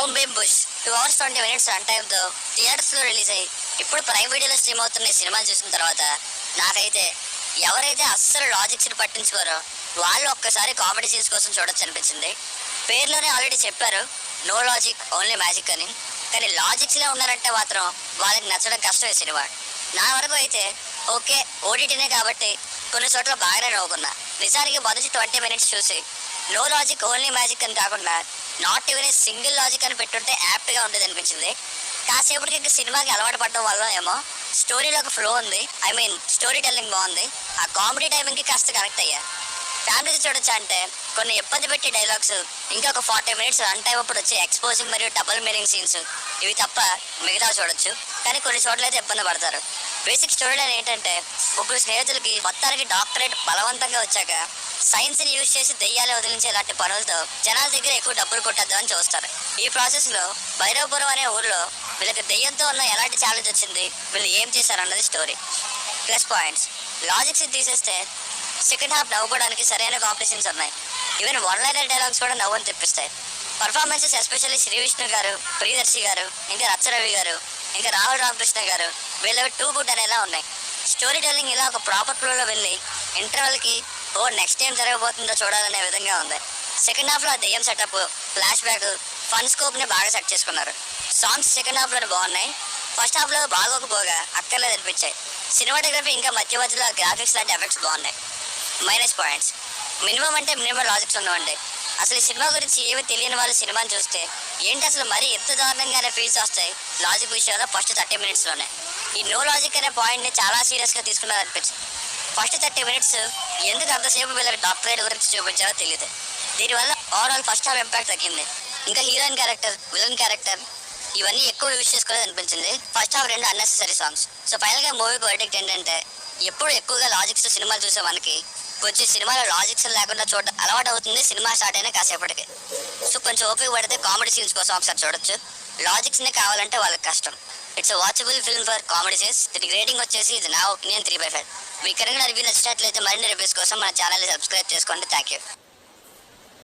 Home Bheem Bush 2 hours 20 minutes run టైంతో థియేటర్స్లో release అయ్యి ఇప్పుడు ప్రైమ్ వీడియోలో స్ట్రీమ్ అవుతున్న ఈ సినిమాని చూసిన తర్వాత నాకైతే ఎవరైతే అస్సలు లాజిక్స్ని పట్టించుకోరో వాళ్ళు ఒక్కసారి కామెడీ సీన్స్ కోసం చూడొచ్చు అనిపించింది. పేర్లోనే ఆల్రెడీ చెప్పారు నో లాజిక్ ఓన్లీ మ్యాజిక్ అని. కానీ లాజిక్స్లో ఉన్నారంటే మాత్రం వాళ్ళకి నచ్చడం కష్టం ఈ సినిమా. నా వరకు అయితే ఓకే ఓటీటీనే కాబట్టి కొన్ని చోట్ల బాగానే నవ్వుకున్నా. నిజానికి మొదటి 20 minutes చూసి నో లాజిక్ ఓన్లీ మ్యాజిక్ అని కాకుండా నాట్ ఈవెన్ సింగిల్ లాజిక్ అని పెట్టుంటే యాప్ట్గా ఉండేది అనిపించింది. కాసేపటికి ఇంకా సినిమాకి అలవాటు పడడం వల్ల ఏమో స్టోరీలో ఒక ఫ్లో ఉంది, స్టోరీ టెల్లింగ్ బాగుంది. ఆ కామెడీ టైమింగ్కి కాస్త కనెక్ట్ అయ్యా. ఫ్యామిలీతో చూడొచ్చా అంటే కొన్ని ఇబ్బంది పెట్టే డైలాగ్స్, ఇంకా ఒక 40 minutes రన్ టైం అప్పుడు వచ్చే ఎక్స్పోజింగ్ మరియు డబుల్ మీనింగ్ సీన్స్, ఇవి తప్ప మిగతా చూడొచ్చు. కానీ కొన్ని చోట్ల అయితే ఇబ్బంది పడతారు. బేసిక్ స్టోరీ లైన్ ఏంటంటే ముగ్గురు స్నేహితులకి మొత్తానికి డాక్టరేట్ బలవంతంగా వచ్చాక సైన్స్ని యూజ్ చేసి దెయ్యాలు వదిలించే ఇలాంటి పనులతో జనాల దగ్గర ఎక్కువ డబ్బులు కొట్టద్దు అని చూస్తారు. ఈ ప్రాసెస్లో భైరవపురం అనే ఊర్లో వీళ్ళకి దెయ్యంతో ఉన్న ఎలాంటి ఛాలెంజ్ వచ్చింది, వీళ్ళు ఏం చేశారన్నది స్టోరీ. ప్లస్ పాయింట్స్ లాజిక్స్ తీసేస్తే సెకండ్ హాఫ్ నవ్వుకోవడానికి సరైన కాంపిటీషన్స్ ఉన్నాయి. ఈవెన్ వన్ లైనర్ డైలాగ్స్ కూడా నవ్వుని తెప్పిస్తాయి. పర్ఫార్మెన్సెస్ ఎస్పెషల్లీ శ్రీ విష్ణు గారు, ప్రియదర్శి గారు, ఇంకా రచ్చరవి గారు, ఇంకా రాహుల్ రామకృష్ణ గారు వీళ్ళవి టూ గుడ్ అనేలా ఉన్నాయి. స్టోరీ టెల్లింగ్ ఇలా ఒక ప్రాపర్ ఫ్లోలో వెళ్ళి ఇంటర్వెల్కి నెక్స్ట్ ఏం జరగబోతుందో చూడాలనే విధంగా ఉంది. సెకండ్ హాఫ్లో ఆ దెయ్యం సెటప్, ఫ్లాష్ బ్యాక్, ఫన్ స్కోప్ని బాగా సెట్ చేసుకున్నారు. సాంగ్స్ సెకండ్ హాఫ్లో బాగున్నాయి, ఫస్ట్ హాఫ్లో బాగోకపోగా అక్కర్లేదు అనిపించాయి. సినిమాటోగ్రఫీ ఇంకా మధ్య మధ్యలో గ్రాఫిక్స్ లాంటి ఎఫెక్ట్స్ బాగున్నాయి. మైనస్ పాయింట్స్ మినిమం అంటే మినిమం లాజిక్స్ ఉండవండి. అసలు ఈ సినిమా గురించి ఏమీ తెలియని వాళ్ళు సినిమాని చూస్తే ఏంటి అసలు మరీ ఎంత దారుణంగానే ఫీల్స్ వస్తాయి లాజిక్ విషయంలో ఫస్ట్ 30 minutesలోనే. ఈ నో లాజిక్ అనే పాయింట్ని చాలా సీరియస్గా తీసుకున్నారు అనిపించింది. ఫస్ట్ 30 minutes ఎందుకు అంతసేపు వీళ్ళకి డాక్టరేట్ గురించి చూపించారో తెలియదు. దీనివల్ల ఓవరాల్ ఫస్ట్ హాఫ్ ఇంపాక్ట్ తగ్గింది. ఇంకా హీరోయిన్ క్యారెక్టర్, విలన్ క్యారెక్టర్ ఇవన్నీ ఎక్కువ యూజ్ చేసుకోలేదు అనిపించింది. First half 2 unnecessary songs. So ఫైనల్గా మూవీకి వర్డిక్ట్ ఏంటంటే ఎప్పుడు ఎక్కువగా లాజిక్స్ సినిమాలు చూసే మనకి కొంచెం సినిమాలో లాజిక్స్ లేకుండా చూడడం అలవాటు అవుతుంది సినిమా స్టార్ట్ అయినా కాసేపటికి. సో కొంచెం ఓపిక పడితే కామెడీ సీన్స్ కోసం ఒకసారి చూడొచ్చు. లాజిక్స్నే కావాలంటే వాళ్ళకి కష్టం. It's watchable film for comedy scenes. దీనికి రేటింగ్ వచ్చేసి ఇది నా ఒపీనియన్ 3/5. మీకు కనుక రివ్యూ నచ్చినట్లయితే మరిన్ని రివ్యూస్ కోసం మన ఛానల్ని సబ్స్క్రైబ్ చేసుకోండి. Thank you.